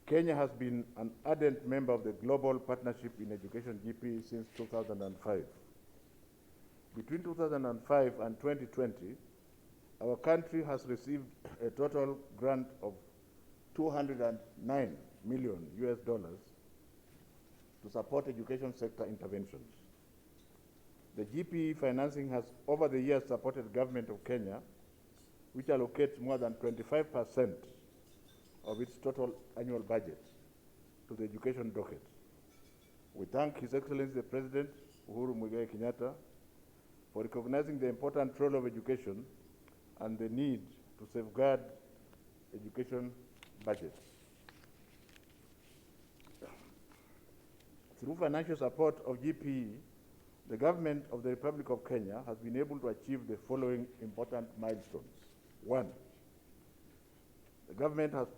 Kenya has been an ardent member of the Global Partnership in Education GP since 2005. Between 2005 and 2020, our country has received a total grant of $209 million to support education sector interventions. The GPE financing has over the years supported government of Kenya, which allocates more than 25% of its total annual budget to the education docket. We thank His Excellency the President, Uhuru Muigai Kenyatta, for recognizing the important role of education and the need to safeguard education budgets. Through financial support of GPE, the government of the Republic of Kenya has been able to achieve the following important milestones. One, the government has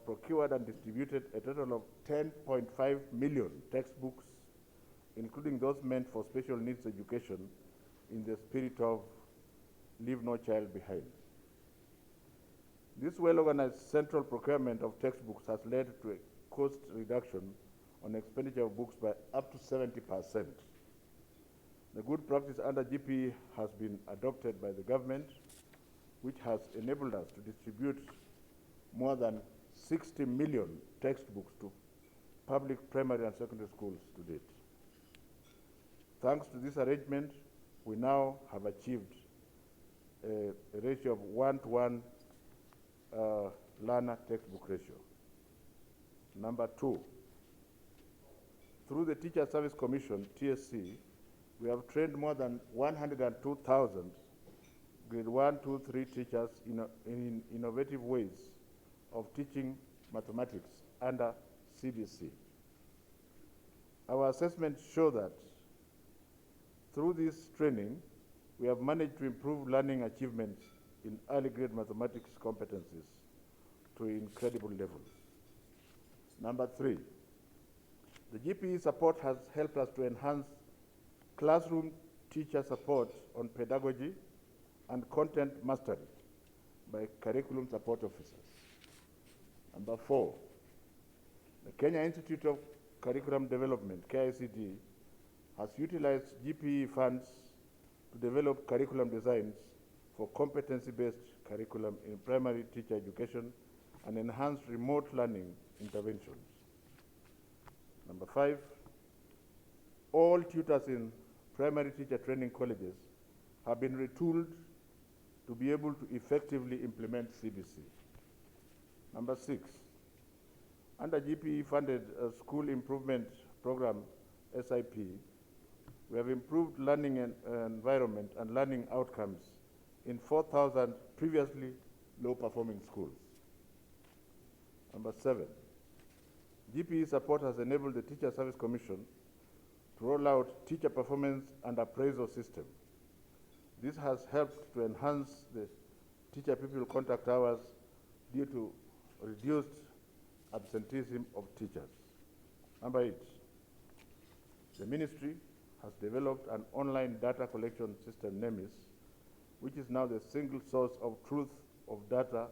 procured and distributed a total of 10.5 million textbooks, including those meant for special needs education, in the spirit of Leave No Child Behind. This well-organized central procurement of textbooks has led to a cost reduction on expenditure of books by up to 70%. The good practice under GP has been adopted by the government, which has enabled us to distribute more than 60 million textbooks to public primary and secondary schools to date. Thanks to this arrangement, we now have achieved a ratio of 1-to-1 learner textbook ratio. Number two, through the Teacher Service Commission, TSC, we have trained more than 102,000 grade 1, 2, 3 teachers in innovative ways of teaching mathematics under CBC. Our assessments show that through this training, we have managed to improve learning achievements in early grade mathematics competencies to incredible levels. Number three, the GPE support has helped us to enhance classroom teacher support on pedagogy and content mastery by curriculum support officers. Number four, the Kenya Institute of Curriculum Development, KICD, has utilized GPE funds to develop curriculum designs for competency-based curriculum in primary teacher education and enhance remote learning interventions. Number five, all tutors in primary teacher training colleges have been retooled to be able to effectively implement CBC. Number six, under GPE-funded School Improvement Program, SIP, we have improved learning environment and learning outcomes in 4,000 previously low-performing schools. Number seven, GPE support has enabled the Teacher Service Commission to roll out teacher performance and appraisal system. This has helped to enhance the teacher-pupil contact hours due to reduced absenteeism of teachers. Number eight, the ministry has developed an online data collection system, NEMIS, which is now the single source of truth of data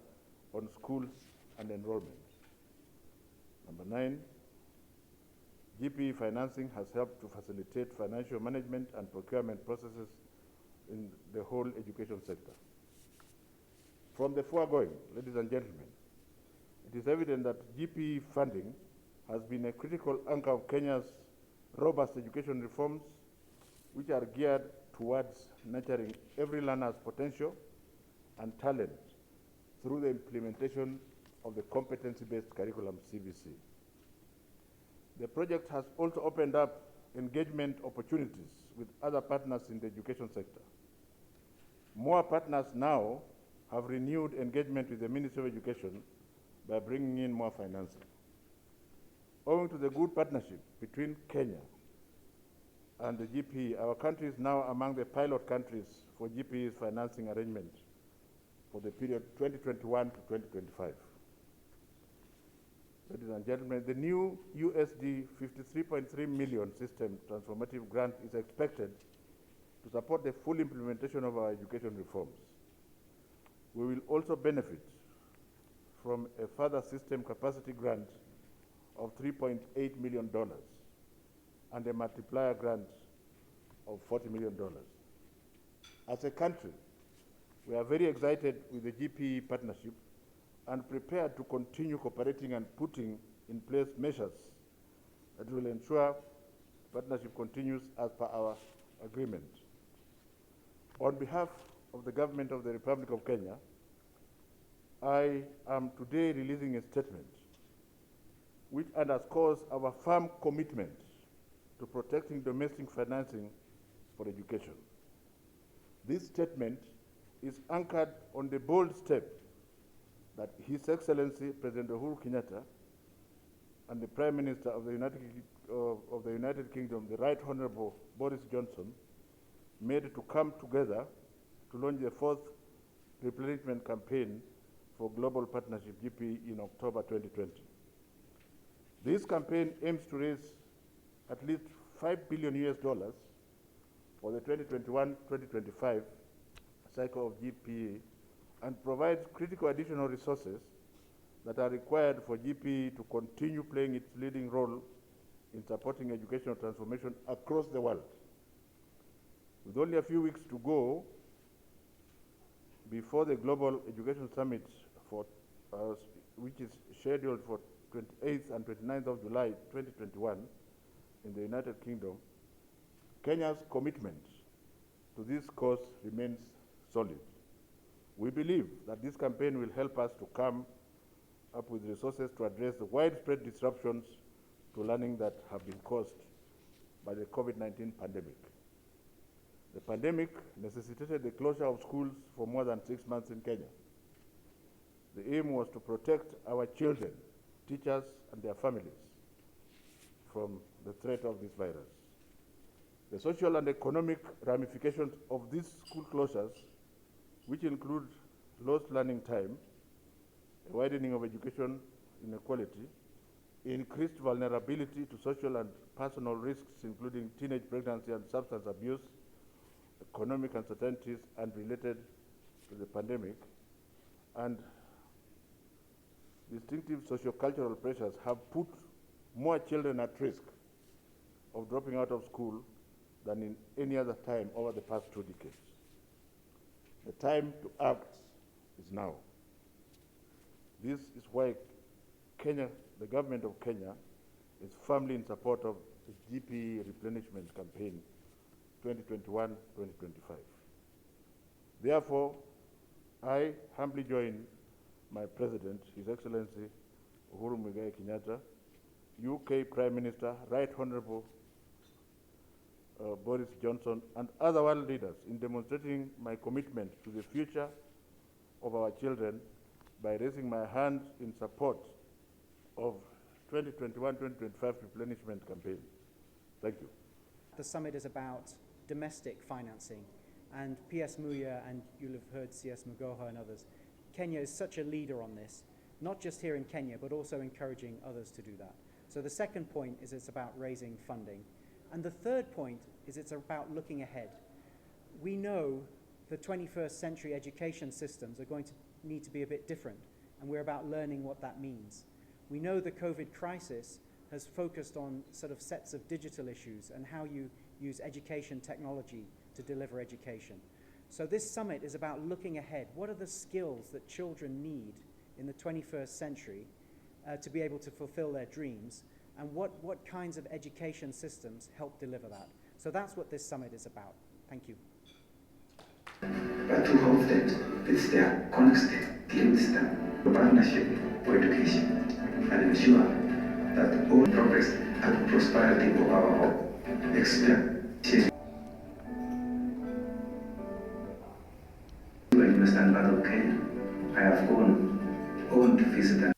on schools and enrollment. Number nine, GPE financing has helped to facilitate financial management and procurement processes in the whole education sector. From the foregoing, ladies and gentlemen, it is evident that GPE funding has been a critical anchor of Kenya's robust education reforms, which are geared towards nurturing every learner's potential and talent through the implementation of the competency-based curriculum, CBC. The project has also opened up engagement opportunities with other partners in the education sector. More partners now have renewed engagement with the Ministry of Education by bringing in more financing. Owing to the good partnership between Kenya and the GPE, our country is now among the pilot countries for GPE's financing arrangement for the period 2021 to 2025. Ladies and gentlemen, the new USD 53.3 million system transformative grant is expected to support the full implementation of our education reforms. We will also benefit from a further system capacity grant of $3.8 million and a multiplier grant of $40 million. As a country, we are very excited with the GPE partnership and prepared to continue cooperating and putting in place measures that will ensure the partnership continues as per our agreement. On behalf of the government of the Republic of Kenya, I am today releasing a statement which underscores our firm commitment to protecting domestic financing for education. This statement is anchored on the bold step that His Excellency President Uhuru Kenyatta and the Prime Minister of the United Kingdom, the Right Honorable Boris Johnson, made to come together to launch the fourth replenishment campaign for Global Partnership GPE in October 2020. This campaign aims to raise at least $5 billion for the 2021-2025 cycle of GPE and provides critical additional resources that are required for GPE to continue playing its leading role in supporting educational transformation across the world. With only a few weeks to go before the Global Education Summit, which is scheduled for 28th and 29th of July 2021 in the United Kingdom, Kenya's commitment to this cause remains solid. We believe that this campaign will help us to come up with resources to address the widespread disruptions to learning that have been caused by the COVID-19 pandemic. The pandemic necessitated the closure of schools for more than 6 months in Kenya. The aim was to protect our children, teachers, and their families from the threat of this virus. The social and economic ramifications of these school closures, which include lost learning time, a widening of education inequality, increased vulnerability to social and personal risks, including teenage pregnancy and substance abuse, economic uncertainties unrelated to the pandemic, and distinctive socio-cultural pressures have put more children at risk of dropping out of school than in any other time over the past 2 decades. The time to act is now. This is why Kenya, the government of Kenya, is firmly in support of the GPE Replenishment Campaign 2021-2025. Therefore, I humbly join my President, His Excellency Uhuru Muigai Kenyatta, UK Prime Minister, Right Honorable Boris Johnson, and other world leaders in demonstrating my commitment to the future of our children by raising my hand in support of 2021-2025 replenishment campaign. Thank you. The summit is about domestic financing, and PS Muya, and you'll have heard CS Magoha and others, Kenya is such a leader on this, not just here in Kenya, but also encouraging others to do that. So the second point is it's about raising funding. And the third point is it's about looking ahead. We know the 21st century education systems are going to need to be a bit different, and we're about learning what that means. We know the COVID crisis has focused on sort of sets of digital issues and how you use education technology to deliver education. So this summit is about looking ahead. What are the skills that children need in the 21st century to be able to fulfill their dreams, and what kinds of education systems help deliver that? So that's what this summit is about. Thank you. But too often, it's their constant limits the partnership for education and ensure that all progress and prosperity of our experience. In Western part of Kenya, I have owned to visit